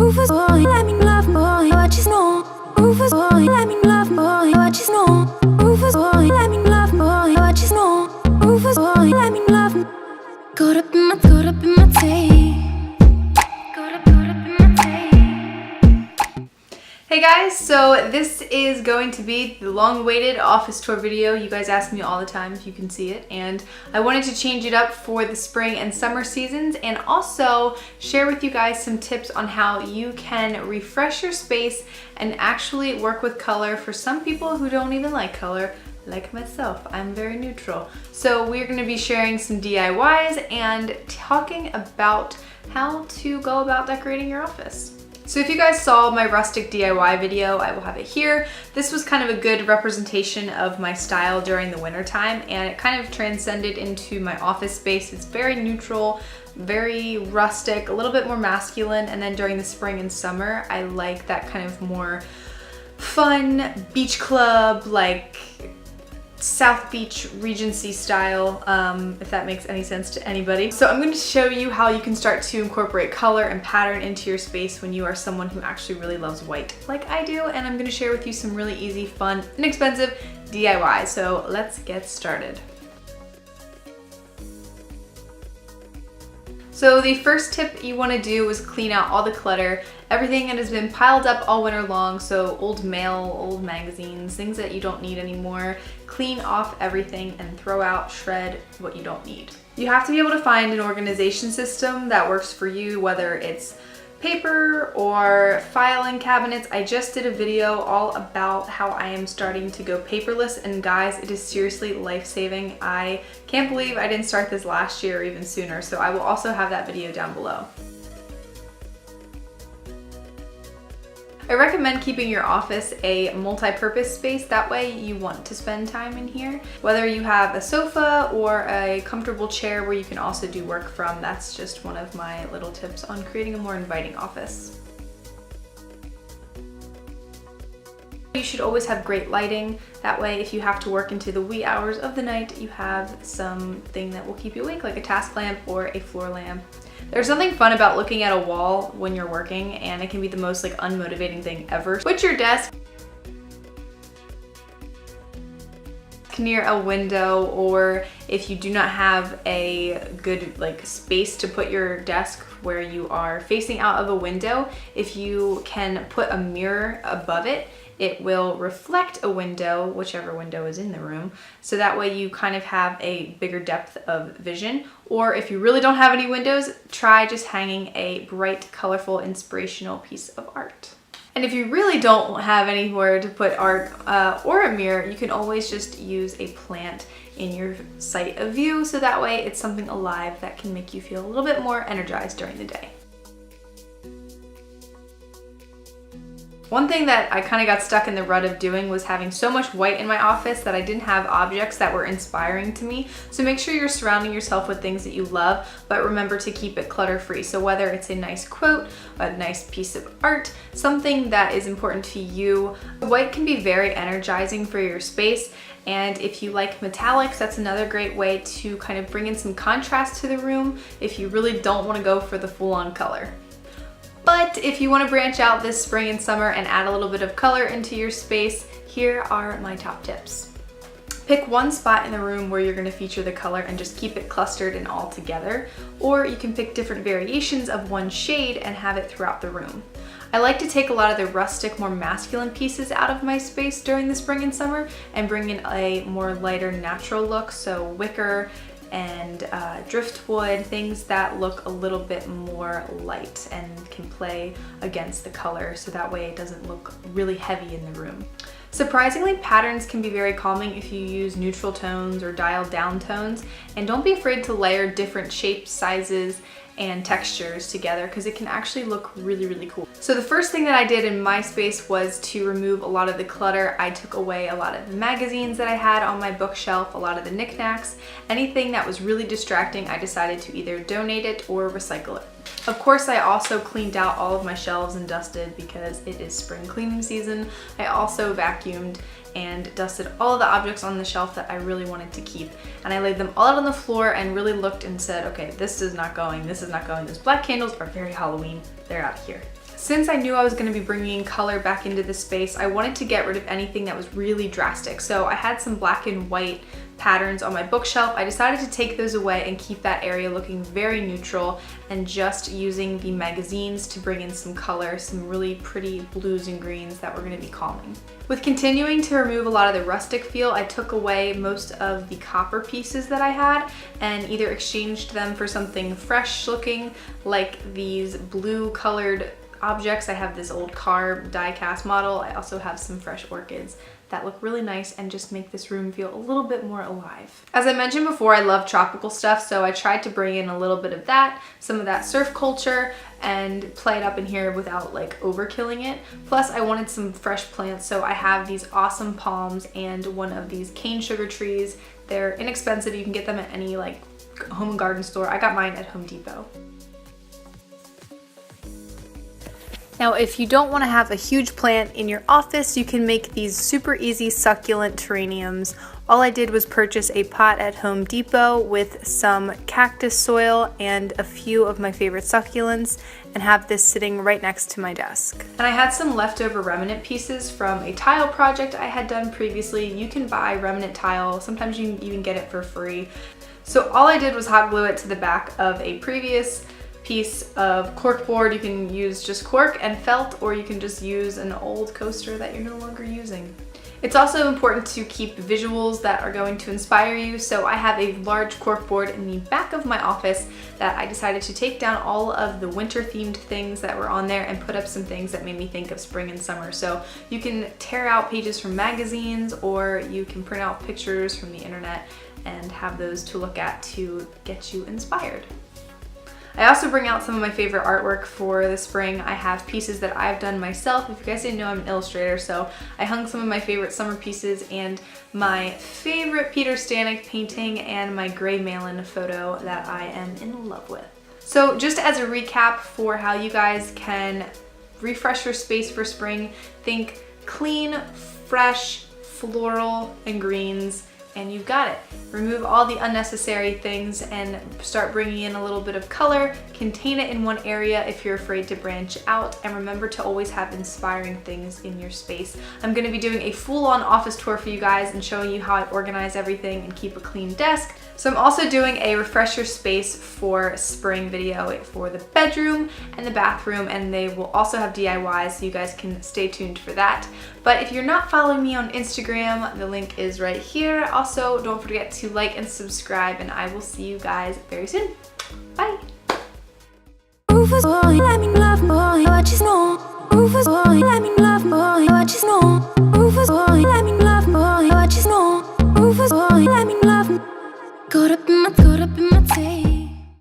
Rufus boy, let me love boy, what you know. Rufus boy, let me love boy, what you know. Rufus boy, let me love boy, what you know. Rufus boy, let me love. Caught up in my tape. Caught up in my tape. Hey guys, so this is going to be the long-awaited office tour video. You guys ask me all the time if you can see it, and I wanted to change it up for the spring and summer seasons and also share with you guys some tips on how you can refresh your space and actually work with color for some people who don't even like color, like myself. I'm very neutral. So we're going to be sharing some DIYs and talking about how to go about decorating your office. So if you guys saw my rustic DIY video, I will have it here. This was kind of a good representation of my style during the winter time, and it kind of transcended into my office space. It's very neutral, very rustic, a little bit more masculine, and then during the spring and summer, I like that kind of more fun beach club, like South Beach Regency style, if that makes any sense to anybody. So I'm going to show you how you can start to incorporate color and pattern into your space when you are someone who actually really loves white like I do, and I'm going to share with you some really easy, fun, inexpensive DIYs. So let's get started. So the first tip you want to do is clean out all the clutter, everything that has been piled up all winter long, so old mail, old magazines, things that you don't need anymore. Clean off everything and throw out, shred what you don't need. You have to be able to find an organization system that works for you, whether it's paper or filing cabinets. I just did a video all about how I am starting to go paperless, and guys, it is seriously life-saving. I can't believe I didn't start this last year or even sooner, so I will also have that video down below. I recommend keeping your office a multi-purpose space. That way you want to spend time in here. Whether you have a sofa or a comfortable chair where you can also do work from, that's just one of my little tips on creating a more inviting office. You should always have great lighting. That way, if you have to work into the wee hours of the night, you have something that will keep you awake, like a task lamp or a floor lamp. There's something fun about looking at a wall when you're working, and it can be the most unmotivating thing ever. Put your desk near a window, or if you do not have a good space to put your desk where you are facing out of a window, if you can put a mirror above it, it will reflect a window, whichever window is in the room, so that way you kind of have a bigger depth of vision. Or if you really don't have any windows, try just hanging a bright, colorful, inspirational piece of art. And if you really don't have anywhere to put art or a mirror, you can always just use a plant in your sight of view, so that way it's something alive that can make you feel a little bit more energized during the day. One thing that I kind of got stuck in the rut of doing was having so much white in my office that I didn't have objects that were inspiring to me. So make sure you're surrounding yourself with things that you love, but remember to keep it clutter-free. So whether it's a nice quote, a nice piece of art, something that is important to you. White can be very energizing for your space, and if you like metallics, that's another great way to kind of bring in some contrast to the room if you really don't want to go for the full-on color. But if you want to branch out this spring and summer and add a little bit of color into your space, here are my top tips. Pick one spot in the room where you're going to feature the color and just keep it clustered and all together. Or you can pick different variations of one shade and have it throughout the room. I like to take a lot of the rustic, more masculine pieces out of my space during the spring and summer and bring in a more lighter, natural look, so wicker and driftwood, things that look a little bit more light and can play against the color, so that way it doesn't look really heavy in the room. Surprisingly, patterns can be very calming if you use neutral tones or dialed down tones, and don't be afraid to layer different shapes, sizes, and textures together, because it can actually look really, really cool. So the first thing that I did in my space was to remove a lot of the clutter. I took away a lot of the magazines that I had on my bookshelf, a lot of the knickknacks, anything that was really distracting. I decided to either donate it or recycle it. Of course, I also cleaned out all of my shelves and dusted because it is spring cleaning season. I also vacuumed and dusted all of the objects on the shelf that I really wanted to keep. And I laid them all out on the floor and really looked and said, okay, this is not going, this is not going. Those black candles are very Halloween, they're out of here. Since I knew I was going to be bringing color back into the space, I wanted to get rid of anything that was really drastic. So I had some black and white patterns on my bookshelf. I decided to take those away and keep that area looking very neutral and just using the magazines to bring in some color, some really pretty blues and greens that were going to be calming. With continuing to remove a lot of the rustic feel, I took away most of the copper pieces that I had and either exchanged them for something fresh looking, like these blue colored objects. I have this old car die-cast model. I also have some fresh orchids that look really nice and just make this room feel a little bit more alive. As I mentioned before, I love tropical stuff, so I tried to bring in a little bit of that, some of that surf culture, and play it up in here without like overkilling it. Plus I wanted some fresh plants, so I have these awesome palms and one of these cane sugar trees. They're inexpensive. You can get them at any like home and garden store. I got mine at Home Depot. Now, if you don't want to have a huge plant in your office, you can make these super easy succulent terrariums. All I did was purchase a pot at Home Depot with some cactus soil and a few of my favorite succulents, and have this sitting right next to my desk. And I had some leftover remnant pieces from a tile project I had done previously. You can buy remnant tile, sometimes you can even get it for free. So all I did was hot glue it to the back of a previous piece of cork board. You can use just cork and felt, or you can just use an old coaster that you're no longer using. It's also important to keep visuals that are going to inspire you, so I have a large cork board in the back of my office that I decided to take down all of the winter themed things that were on there and put up some things that made me think of spring and summer. So you can tear out pages from magazines, or you can print out pictures from the internet and have those to look at to get you inspired. I also bring out some of my favorite artwork for the spring. I have pieces that I've done myself. If you guys didn't know, I'm an illustrator, so I hung some of my favorite summer pieces and my favorite Peter Stanek painting and my gray Malin photo that I am in love with. So just as a recap for how you guys can refresh your space for spring, think clean, fresh, floral, and greens, and you've got it. Remove all the unnecessary things and start bringing in a little bit of color. Contain it in one area if you're afraid to branch out, and remember to always have inspiring things in your space. I'm going to be doing a full-on office tour for you guys and showing you how I organize everything and keep a clean desk. So I'm also doing a refresh your space for spring video for the bedroom and the bathroom, and they will also have DIYs, so you guys can stay tuned for that. But if you're not following me on Instagram, the link is right here. Also, don't forget to like and subscribe, and I will see you guys very soon. Bye! Rufus boy, let me love boy, what you know. Rufus boy, let me love boy, what you know. Rufus boy, let me love boy, what you know. Rufus boy, let me love. Caught up in my tape.